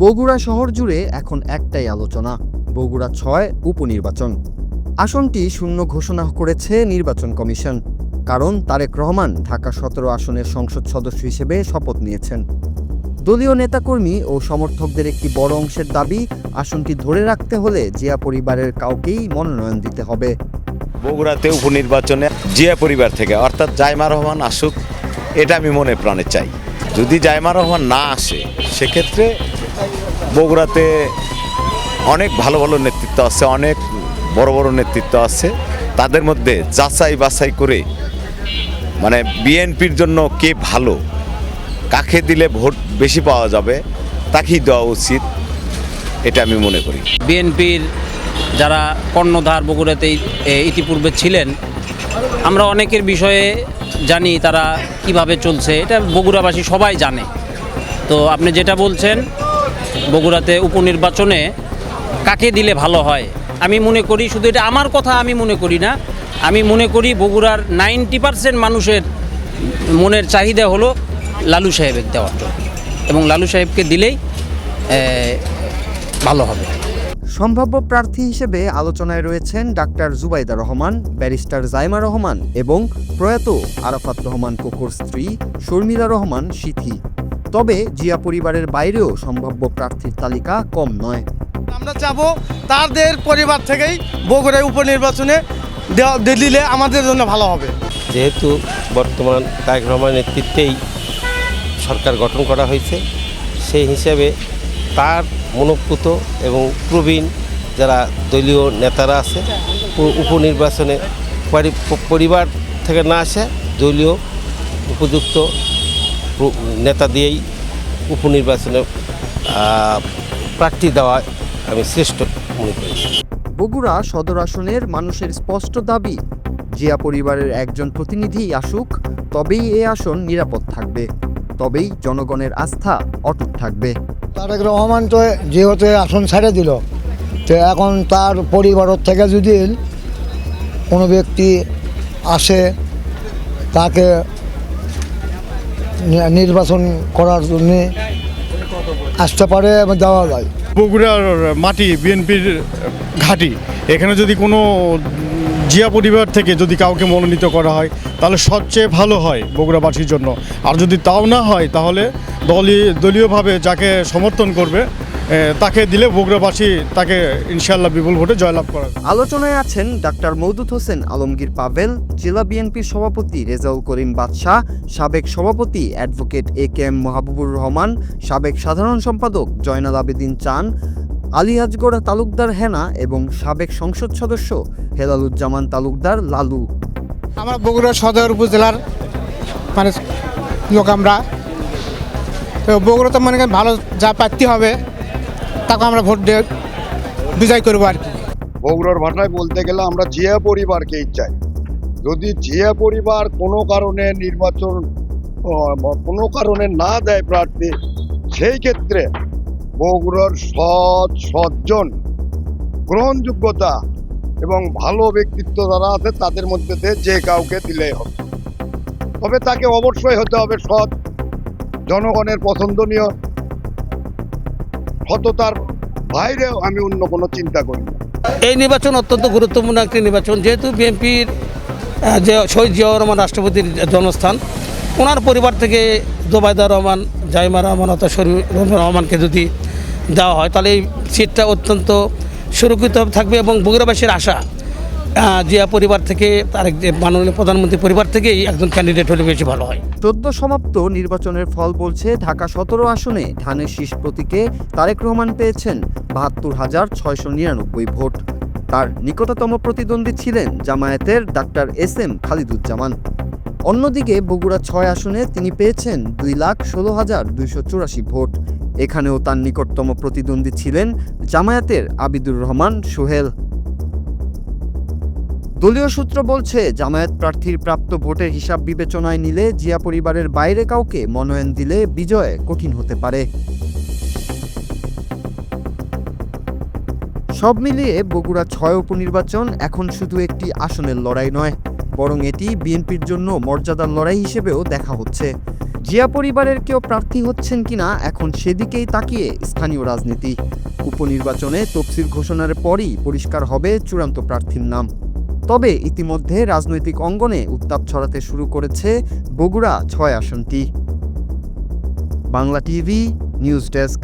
বগুড়া শহর জুড়ে এখন একটাই আলোচনা, বগুড়া ৬ উপনির্বাচন। আসনটি শূন্য ঘোষণা করেছে নির্বাচন কমিশন, কারণ তারেক রহমান ঢাকা ১৭ আসনের সংসদ সদস্য হিসেবে শপথ নিয়েছেন। দলীয় নেতাকর্মী ও সমর্থকদের একটি বড় অংশের দাবি, আসনটি ধরে রাখতে হলে জিয়া পরিবারের কাউকেই মনোনয়ন দিতে হবে। বগুড়াতে উপনির্বাচনে জিয়া পরিবার থেকে অর্থাৎ জাইমা রহমান আসুক, এটা আমি মনে প্রাণে চাই। যদি জাইমা রহমান না আসে, সেক্ষেত্রে বগুড়াতে অনেক ভালো ভালো নেতৃত্ব আছে, অনেক বড় বড় নেতৃত্ব আছে। তাদের মধ্যে যাচাই বাছাই করে মানে বিএনপির জন্য কে ভালো, কাকে দিলে ভোট বেশি পাওয়া যাবে, তাকেই দেওয়া উচিত, এটা আমি মনে করি। বিএনপির যারা কর্ণধার বগুড়াতে ইতিপূর্বে ছিলেন, আমরা অনেকের বিষয়ে জানি তারা কিভাবে চলছে, এটা বগুড়াবাসী সবাই জানে। তো আপনি যেটা বলছেন বগুড়াতে উপনির্বাচনে কাকে দিলে ভালো হয়, আমি মনে করি, শুধু এটা আমার কথা আমি মনে করি না, আমি মনে করি বগুড়ার 90% মানুষের মনের চাহিদা হলো লালু সাহেবের দেওয়ার জন্য, এবং লালু সাহেবকে দিলেই ভালো হবে। সম্ভাব্য প্রার্থী হিসেবে আলোচনায় রয়েছেন ডাক্তার জুবাইদা রহমান, ব্যারিস্টার জাইমা রহমান এবং প্রয়াত আরাফাত রহমান কোকোর স্ত্রী শর্মিলা রহমান সিথি। তবে জিয়া পরিবারের বাইরেও সম্ভাব্য প্রার্থীর তালিকা কম নয়। আমরা চাবো তাদের পরিবার থেকেই বগুড়ায় উপনির্বাচনে দিলে আমাদের জন্য ভালো হবে। যেহেতু বর্তমান তারেক রহমানের নেতৃত্বেই সরকার গঠন করা হয়েছে, সেই হিসাবে তার মনোপুত এবং প্রবীণ যারা দলীয় নেতারা আছে, উপনির্বাচনে পরিবার থেকে না আসে দলীয় উপযুক্ত নেতা দিয়েই উপনির্বাচনে প্রার্থী দেওয়া আমি শ্রেষ্ঠ মনে করি। বগুড়া সদর আসনের মানুষের স্পষ্ট দাবি, জিয়া পরিবারের একজন প্রতিনিধি আসুক, তবেই এ আসন নিরাপদ থাকবে, তবেই জনগণের আস্থা অটুট থাকবে। তারেক রহমান তো যেহেতু আসন ছেড়ে দিল, তো এখন তার পরিবারের থেকে যদি কোনো ব্যক্তি আসে, তাকে নির্বাচন করার জন্য আসতে পারে এবং দেওয়া যায়। বগুড়ার মাটি বিএনপির ঘাঁটি, এখানে যদি কোনো জিয়া পরিবার থেকে যদি কাউকে মনোনীত করা হয় তাহলে সবচেয়ে ভালো হয় বগুড়াবাসীর জন্য। আর যদি তাও না হয়, তাহলে দলীয়ভাবে যাকে সমর্থন করবে তাকে দিলে বগুড়াবাসী তাকে ইনশাআল্লাহ বিপুল ভোটে জয়লাভ করাবে। আলোচনায় আছেন ডাক্তার মওদুদ হোসেন আলমগীর পাভেল, জেলা বিএনপির সভাপতি রেজাউল করিম বাদশাহ, সাবেক সভাপতি অ্যাডভোকেট AKM মাহবুবুর রহমান, সাবেক সাধারণ সম্পাদক জয়নাল আবেদিন চান, আলী আজগর তালুকদার হেনা এবং সাবেক সংসদ সদস্য হেলালুজ্জামান তালুকদার লালু। আমরা বগুড়া সদর উপজেলার মানে লোক, আমরা তো বগুড়াতে মনে করেন ভালো যা প্রার্থী হবে তাকে আমরা ভোট দিয়ে বিজয় করবো আর কি। বগুড়ার ভাষায় বলতে গেলে আমরা জিয়া পরিবারকেই চাই। যদি জিয়া পরিবার কোনো কারণে নির্বাচন কোনো কারণে না দেয় প্রার্থী, সেই ক্ষেত্রে বগুড়ার সৎজন গ্রহণযোগ্যতা এবং ভালো ব্যক্তিত্ব যারা আছে তাদের মধ্যে যে কাউকে দিলেই হবে, তবে তাকে অবশ্যই হতে হবে সৎ, জনগণের পছন্দনীয়। সততার বাইরেও আমি অন্য কোনো চিন্তা করি না। এই নির্বাচন অত্যন্ত গুরুত্বপূর্ণ একটি নির্বাচন, যেহেতু বিএনপির যে শহীদ জিয়াউর রহমান রাষ্ট্রপতির জন্মস্থান, ওনার পরিবার থেকে জুবাইদা রহমান, জাইমা রহমান অর্থাৎ শরীফ রহমানকে যদি দেওয়া হয়, তাহলে এই সিটটা অত্যন্ত সুরক্ষিত থাকবে এবং বগুড়াবাসীর আশা জিয়া পরিবার থেকে, তারেক যে মাননীয় প্রধানমন্ত্রী পরিবার থেকেই একজন ক্যান্ডিডেট হলে বেশি ভালো হয়। সদ্য সমাপ্ত নির্বাচনের ফল বলছে, ঢাকা ১৭ আসনে ধানের শীষ প্রতীকে তারেক রহমান পেয়েছেন ৭২,৬৯৯ ভোট। তার নিকটতম প্রতিদ্বন্দ্বী ছিলেন জামায়াতের ডাক্তার SM খালিদুজ্জামান। অন্যদিকে বগুড়া ৬ আসনে তিনি পেয়েছেন ২,১৬,২৮৪ ভোট। এখানেও তার নিকটতম প্রতিদ্বন্দ্বী ছিলেন জামায়াতের আবিদুর রহমান সোহেল। দলীয় সূত্র বলছে, জামায়াত প্রার্থীর প্রাপ্ত ভোটের হিসাব বিবেচনায় নিলে জিয়া পরিবারের বাইরে কাউকে মনোনয়ন দিলে বিজয় কঠিন হতে পারে। সব মিলিয়ে বগুড়া ৬ উপনির্বাচন এখন শুধু একটি আসনের লড়াই নয়, বরং এটি বিএনপির জন্য মর্যাদার লড়াই হিসেবেও দেখা হচ্ছে। জিয়া পরিবারের কেউ প্রার্থী হচ্ছেন কিনা এখন সেদিকেই তাকিয়ে স্থানীয় রাজনীতি। উপনির্বাচনে তফসিল ঘোষণার পরই পরিষ্কার হবে চূড়ান্ত প্রার্থীর নাম। তবে ইতিমধ্যে রাজনৈতিক অঙ্গনে উত্তাপ ছড়াতে শুরু করেছে বগুড়া ৬ আসনটি। Bangla TV news desk.